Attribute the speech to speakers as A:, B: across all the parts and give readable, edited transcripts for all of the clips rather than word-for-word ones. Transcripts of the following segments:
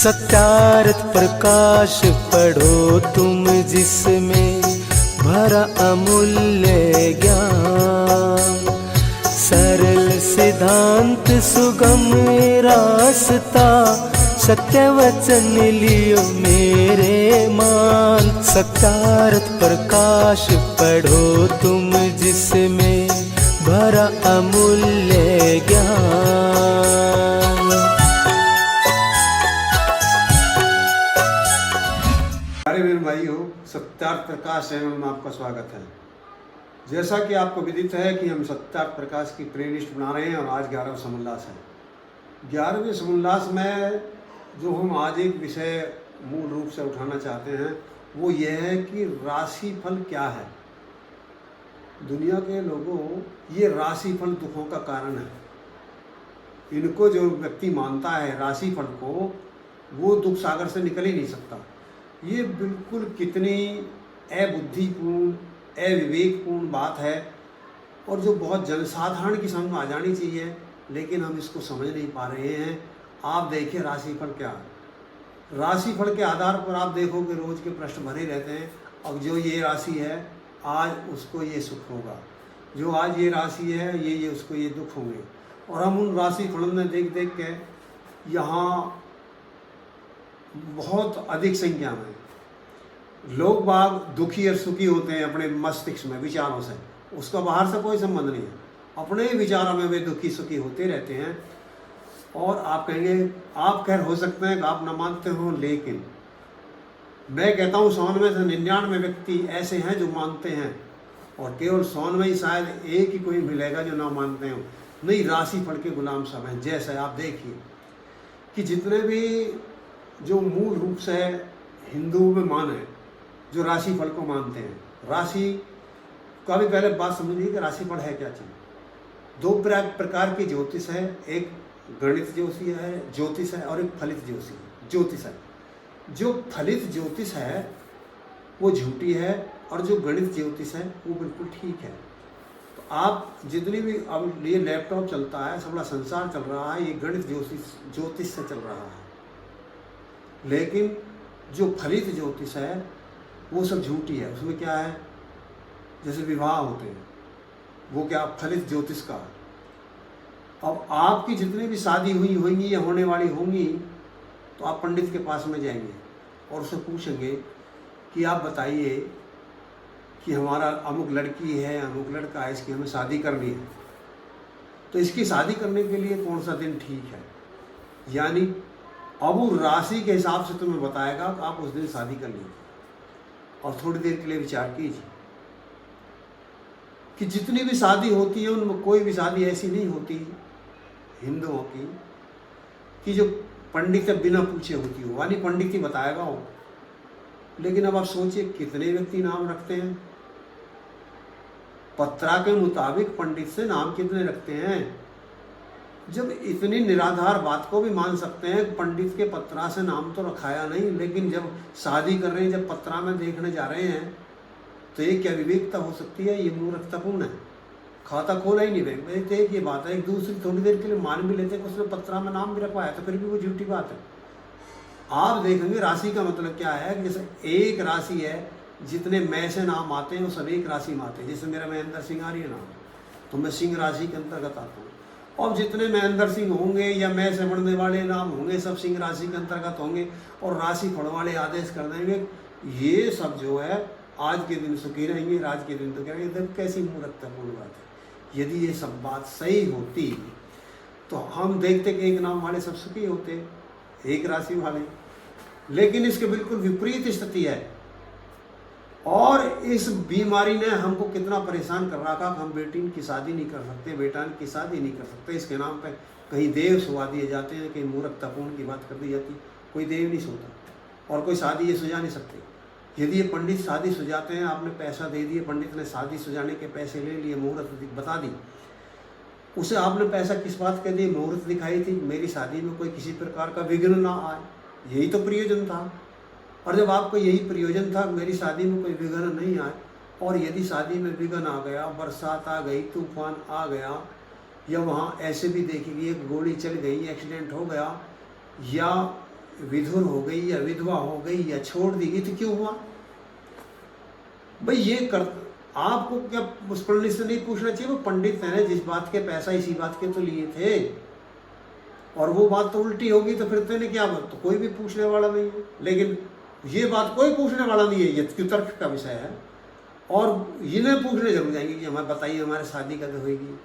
A: सत्यार्थ प्रकाश पढ़ो तुम जिसमें भरा अमूल्य ज्ञान। सरल सिद्धांत सुगम रास्ता सत्य वचन लियो मेरे मान। सत्यार्थ प्रकाश पढ़ो तुम जिसमें भरा अमूल्य ज्ञान।
B: प्यारे मेरे भाइयों, सत्यार्थ प्रकाश चैनल में आपका स्वागत है। जैसा कि आपको विदित है कि हम सत्यार्थ प्रकाश की प्लेलिस्ट बना रहे हैं और आज 11वां समोल्लास है। 11वें समोल्लास में जो हम आज एक विषय मूल रूप से उठाना चाहते हैं वो ये है कि राशिफल क्या है। दुनिया के लोगों, ये राशिफल दुखों का कारण है। इनको जो व्यक्ति मानता है राशिफल को, वो दुख सागर से निकल ही नहीं सकता। ये बिल्कुल कितनी अबुद्धिपूर्ण, अविवेकपूर्ण बात है और जो बहुत जनसाधारण की समझ में आ जानी चाहिए, लेकिन हम इसको समझ नहीं पा रहे हैं। आप देखिए राशिफल क्या है। राशिफल के आधार पर आप देखोगे रोज के प्रश्न भरे रहते हैं। अब जो ये राशि है आज उसको ये सुख होगा, जो आज ये राशि है ये उसको ये दुख होंगे। और हम उन राशिफलों में देख देख के यहाँ बहुत अधिक संख्या में लोग बाग दुखी और सुखी होते हैं अपने मस्तिष्क में विचारों से। उसका बाहर से कोई संबंध नहीं है, अपने विचारों में वे दुखी सुखी होते रहते हैं। और आप कहेंगे, आप खैर हो सकते हैं कि आप न मानते हो, लेकिन मैं कहता हूँ 100 में से 99 व्यक्ति ऐसे हैं जो मानते हैं और केवल 100 में ही शायद एक ही कोई मिलेगा जो ना मानते हो। नहीं, राशिफल के गुलाम सब हैं। जैसे आप देखिए कि जितने भी जो मूल रूप से हिंदुओं में मान है, जो राशिफल को मानते हैं, राशि का भी पहले बात समझिए कि राशिफल है क्या चीज़। 2 प्रकार की ज्योतिष है, एक गणित ज्योतिष है और एक फलित ज्योतिष है। जो फलित ज्योतिष है वो झूठी है और जो गणित ज्योतिष है वो बिल्कुल ठीक है। तो आप जितनी भी, अब ये लैपटॉप चलता है, सबला संसार चल रहा है, ये गणित ज्योतिष से चल रहा है। लेकिन जो फलित ज्योतिष है वो सब झूठी है। उसमें क्या है, जैसे विवाह होते हैं, वो क्या फलित ज्योतिष का। अब आपकी जितनी भी शादी हुई होंगी या होने वाली होंगी, तो आप पंडित के पास में जाएंगे और उससे पूछेंगे कि आप बताइए कि हमारा अमुक लड़की है, अमुक लड़का है, इसकी हमें शादी करनी है, तो इसकी शादी करने के लिए कौन सा दिन ठीक है। यानी अब वो राशि के हिसाब से तुम्हें बताएगा कि आप उस दिन शादी कर लीजिए। और थोड़ी देर के लिए विचार कीजिए कि जितनी भी शादी होती है उनमें कोई भी शादी ऐसी नहीं होती हिंदुओं की कि जो पंडित बिना पूछे होती हो, यानी पंडित ही बताएगा हो। लेकिन अब आप सोचिए कितने व्यक्ति नाम रखते हैं। पत्रा के मुताबिक पंडित से नाम कितने रखते हैं। जब इतनी निराधार बात को भी मान सकते हैं, पंडित के पत्रा से नाम तो रखाया नहीं, लेकिन जब शादी कर रहे हैं, जब पत्रा में देखने जा रहे हैं, तो ये क्या विवेकता हो सकती है। ये मूर्खतापूर्ण है। खाता खोला ही नहीं बैंक। एक ये बात है। एक दूसरी थोड़ी देर के लिए मान भी लेते हैं कि उसने पत्रा में नाम भी रखवाया, तो फिर भी वो झूठी बात है। आप देखेंगे राशि का मतलब क्या है कि जैसे एक राशि है, जितने मैं से नाम आते हैं वो सब एक राशि में आते हैं। जैसे मेरा महेंद्र सिंह आर्य नाम, तो मैं सिंह राशि के अंतर्गत आता हूँ। और जितने महेंद्र सिंह होंगे या मैं से बढ़ने वाले नाम होंगे, सब सिंह राशि के अंतर्गत होंगे। और राशि फल वाले आदेश कर देंगे, ये सब जो है आज के दिन सुखी रहेंगे, आज के दिन तो क्या रहेंगे। कैसी मूर्खतापूर्ण बात है। यदि ये सब बात सही होती तो हम देखते कि एक नाम वाले सब सुखी होते, एक राशि वाले। लेकिन इसके बिल्कुल विपरीत स्थिति है। और इस बीमारी ने हमको कितना परेशान कर रखा कि हम बेटी की शादी नहीं कर सकते, बेटा की शादी नहीं कर सकते। इसके नाम पे कहीं देव सुवा दिए जाते हैं, कहीं मूर्खतापूर्ण की बात कर दी जाती। कोई देव नहीं सोता और कोई शादी ये सुझा नहीं सकते। यदि ये पंडित शादी सुझाते हैं, आपने पैसा दे दिए, पंडित ने शादी सुझाने के पैसे ले लिए, मुहूर्त बता दी, उसे आपने पैसा किस बात के दिए, मुहूर्त दिखाई थी, मेरी शादी में कोई किसी प्रकार का विघ्न ना आए, यही तो प्रयोजन था। और जब आपको यही प्रयोजन था मेरी शादी में कोई विघ्न नहीं आए, और यदि शादी में विघ्न आ गया, बरसात आ गई, तूफान आ गया, या वहाँ ऐसे भी देखेगी एक गोली चल गई, एक्सीडेंट हो गया, या विधुर हो गई या विधवा हो गई या छोड़ दी गई तो क्यों हुआ भाई? ये कर आपको क्या उस पंडित से नहीं पूछना चाहिए? वो पंडित है, जिस बात के पैसा इसी बात के तो लिए थे, और वो बात तो उल्टी होगी तो फिर तेने क्या बात, तो कोई भी पूछने वाला नहीं है। लेकिन ये बात कोई पूछने वाला नहीं है, ये तर्क का विषय है। और इन्हें पूछने जरूर जाएंगे कि हमें बताइए हमारे शादी कब होगी,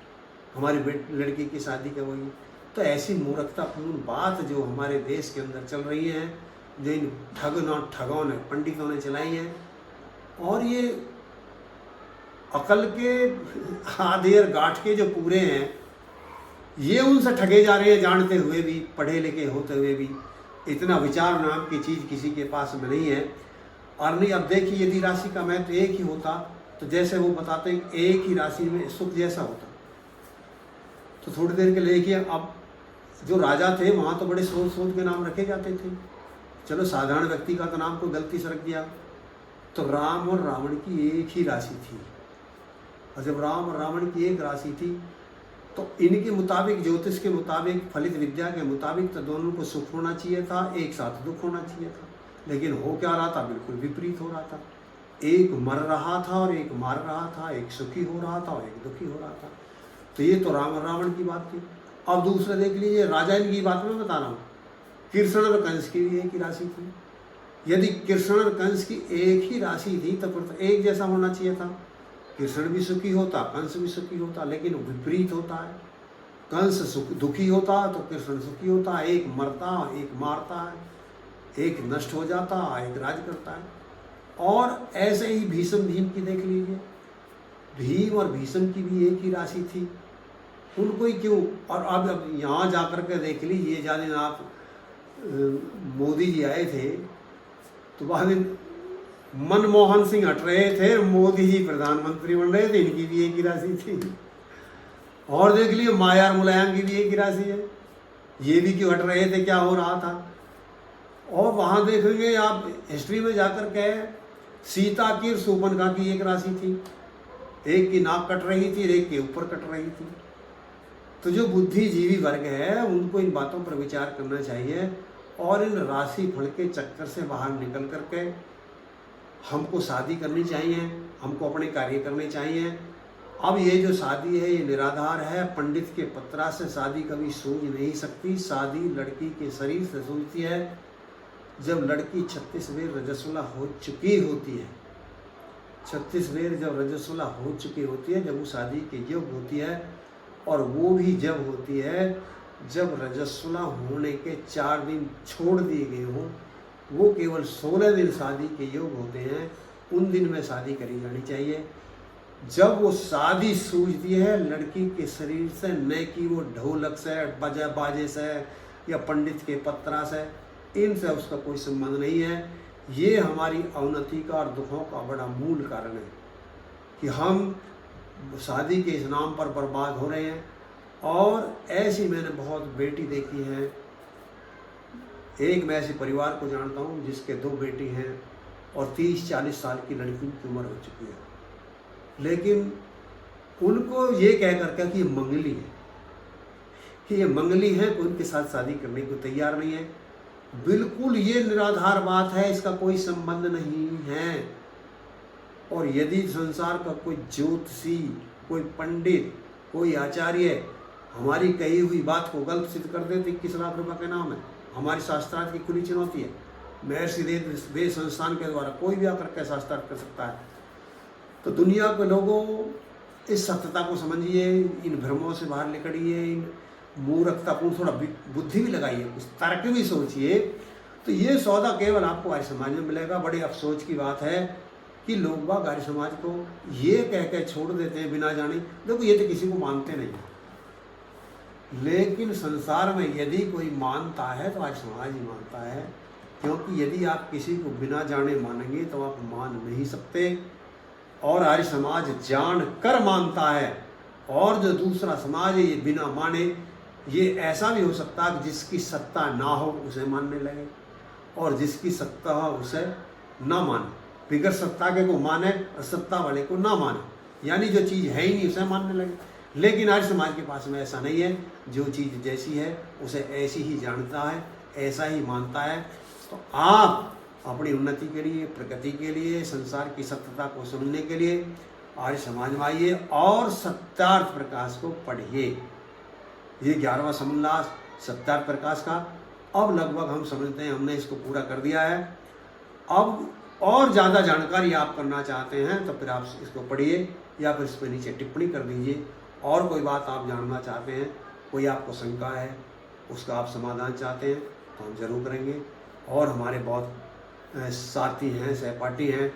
B: हमारी लड़की की शादी कब होगी। तो ऐसी मूर्खतापूर्ण बात जो हमारे देश के अंदर चल रही है, जो इन ठगों ने पंडितों ने चलाई है, और ये अकल के आधेर गांठ के जो पूरे हैं, ये उनसे ठगे जा रहे हैं, जानते हुए भी, पढ़े लिखे होते हुए भी। इतना विचार नाम की चीज़ किसी के पास में नहीं है। और नहीं, अब देखिए यदि राशि का महत्व एक ही होता तो जैसे वो बताते हैं एक ही राशि में सुख जैसा होता, तो थोड़ी देर के लिए देखिए, अब जो राजा थे वहाँ तो बड़े सोच सोच के नाम रखे जाते थे। चलो साधारण व्यक्ति का तो नाम को गलती से रख दिया, तो राम और रावण की एक ही राशि थी, और जब राम और रावण की एक राशि थी तो इनके मुताबिक, ज्योतिष के मुताबिक, फलित विद्या के मुताबिक तो दोनों को सुख होना चाहिए था, एक साथ दुख होना चाहिए था। लेकिन हो क्या रहा था? बिल्कुल विपरीत हो रहा था। एक मर रहा था और एक मार रहा था, एक सुखी हो रहा था और एक दुखी हो रहा था। तो ये तो राम और रावण की बात थी। अब दूसरा देख लीजिए, राजा इनकी बात में बता रहा हूँ, कृष्ण और कंस की भी एक ही राशि थी। यदि कृष्ण और कंस की एक ही राशि थी तो फिर तो एक जैसा होना चाहिए था, कृष्ण भी सुखी होता, कंस भी सुखी होता। लेकिन विपरीत होता है, कंस दुखी होता तो कृष्ण सुखी होता। एक मरता, एक मारता है, एक नष्ट हो जाता, एक राज करता है। और ऐसे ही भीष्म भीम की देख लीजिए, भीम और भीष्म की भी एक ही राशि थी, उनको ही क्यों? और अब यहाँ जाकर के देख लीजिए, जाने आप मोदी जी आए थे तो बाद में मनमोहन सिंह हट रहे थे, मोदी जी प्रधानमंत्री बन रहे थे, इनकी भी एक ही राशि थी। और देख लिए माया और मुलायम की भी एक ही राशि है, ये भी क्यों हट रहे थे, क्या हो रहा था? और वहाँ देखेंगे आप हिस्ट्री में जाकर के, सीता की और शूर्पणखा की एक राशि थी, एक की नाक कट रही थी, एक के ऊपर कट रही थी। तो जो बुद्धिजीवी वर्ग है उनको इन बातों पर विचार करना चाहिए, और इन राशि फल के चक्कर से बाहर निकल करके हमको शादी करनी चाहिए, हमको अपने कार्य करने चाहिए। अब ये जो शादी है ये निराधार है, पंडित के पत्रा से शादी कभी सूझ नहीं सकती। शादी लड़की के शरीर से सूझती है जब लड़की 36 वेर रजस्वला हो चुकी होती है। 36 वेर जब रजस्वला हो चुकी होती है, जब वो शादी के योग्य होती है, और वो भी जब होती है जब रजस्वला होने के 4 दिन छोड़ दिए गए हों, वो केवल 16 दिन शादी के योग होते हैं, उन दिन में शादी करी जानी चाहिए। जब वो शादी सूझती है लड़की के शरीर से, न कि वो ढोलक से, बाजे से या पंडित के पत्रा से, इनसे उसका कोई संबंध नहीं है। ये हमारी अवनति का और दुखों का बड़ा मूल कारण है कि हम शादी के इस नाम पर बर्बाद हो रहे हैं। और ऐसी मैंने बहुत बेटी देखी है। एक मैं ऐसे परिवार को जानता हूँ जिसके 2 बेटी हैं और 30-40 साल की लड़की की उम्र हो चुकी है, लेकिन उनको ये कह करके कि ये मंगली है, कि ये मंगली है, कोई उनके साथ शादी करने को तैयार नहीं है। बिल्कुल ये निराधार बात है, इसका कोई संबंध नहीं है। और यदि संसार का कोई ज्योतिषी, कोई पंडित, कोई आचार्य हमारी कही हुई बात को गलत सिद्ध कर दे तो 21 लाख रुपये के नाम है। हमारी शास्त्रार्थ की खुली चुनौती है। महर्षि वेद संस्थान के द्वारा कोई भी आकर के शास्त्रार्थ कर सकता है। तो दुनिया के लोगों, इस सत्यता को समझिए, इन भ्रमों से बाहर निकलिए, इन मूर्खतापूर्ण थोड़ा बुद्धि भी लगाइए, कुछ तर्क भी सोचिए। तो ये सौदा केवल आपको आर्य समाज में मिलेगा। बड़े अफसोस की बात है कि लोग बाग आर्य समाज को ये कह के छोड़ देते हैं बिना जाने। देखो ये तो किसी को मानते नहीं, लेकिन संसार में यदि कोई मानता है तो आर्य समाज ही मानता है। क्योंकि यदि आप किसी को बिना जाने मानेंगे तो आप मान नहीं सकते, और आर्य समाज जान कर मानता है। और जो दूसरा समाज है ये बिना माने, ये ऐसा भी हो सकता है कि जिसकी सत्ता ना हो उसे मानने लगे, और जिसकी सत्ता हो उसे ना माने। बिगर सत्ता के को माने और सत्ता वाले को ना माने, यानी जो चीज़ है ही नहीं उसे मानने लगे। लेकिन आर्य समाज के पास में ऐसा नहीं है। जो चीज़ जैसी है उसे ऐसी ही जानता है, ऐसा ही मानता है। तो आप अपनी उन्नति के लिए, प्रगति के लिए, संसार की सत्यता को समझने के लिए आर्य समाज में आइए और सत्यार्थ प्रकाश को पढ़िए। ये 11वां समोल्लास सत्यार्थ प्रकाश का अब लगभग हम समझते हैं, हमने इसको पूरा कर दिया है। अब और ज़्यादा जानकारी आप करना चाहते हैं तो फिर आप इसको पढ़िए या फिर इस पर नीचे टिप्पणी कर दीजिए। और कोई बात आप जानना चाहते हैं, कोई आपको शंका है, उसका आप समाधान चाहते हैं तो हम जरूर करेंगे। और हमारे बहुत साथी हैं, सहपाठी हैं,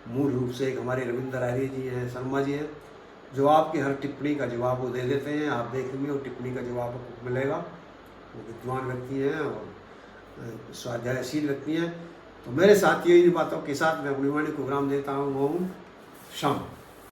B: मूल रूप से एक हमारे रविंद्र आर्य जी हैं, शर्मा जी हैं, जो आपकी हर टिप्पणी का जवाब वो दे देते हैं। आप देखेंगे वो टिप्पणी का जवाब आपको मिलेगा। वो विद्वान व्यक्ति हैं और स्वाध्यायशील व्यक्ति हैं। तो मेरे साथियों, इन बातों के साथ मैं अपनी वाणी को विराम देता हूँ। ओम शांति।